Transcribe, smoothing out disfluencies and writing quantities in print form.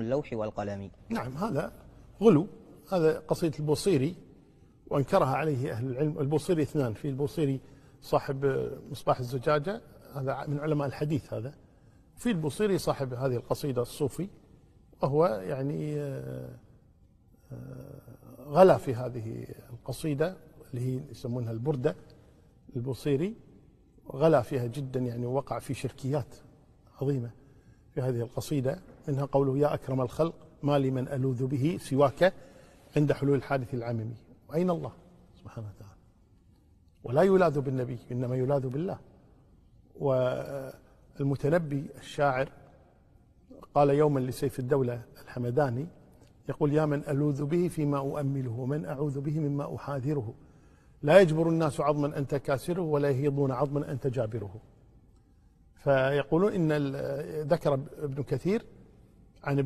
اللوح والقلم. نعم هذا غلو. هذا قصيدة البوصيري وأنكرها عليه أهل العلم. البوصيري اثنان، في البوصيري صاحب مصباح الزجاجة هذا من علماء الحديث هذا، في البوصيري صاحب هذه القصيدة الصوفي، وهو يعني غلا في هذه القصيدة اللي هي يسمونها البردة. البوصيري غلا فيها جدا يعني، ووقع في شركيات عظيمة في هذه القصيدة، منها قوله: يا أكرم الخلق ما لي من ألوذ به سواك عند حلول الحادث العممي. وأين الله سبحانه وتعالى؟ ولا يلاذ بالنبي، إنما يلاذ بالله. والمتنبي الشاعر قال يوما لسيف الدولة الحمداني، يقول: يا من ألوذ به فيما أؤمله، ومن أعوذ به مما أحاذره، لا يجبر الناس عظما أنت كاسره، ولا يهيضون عظما أنت جابره. فيقولون إن ذكر ابن كثير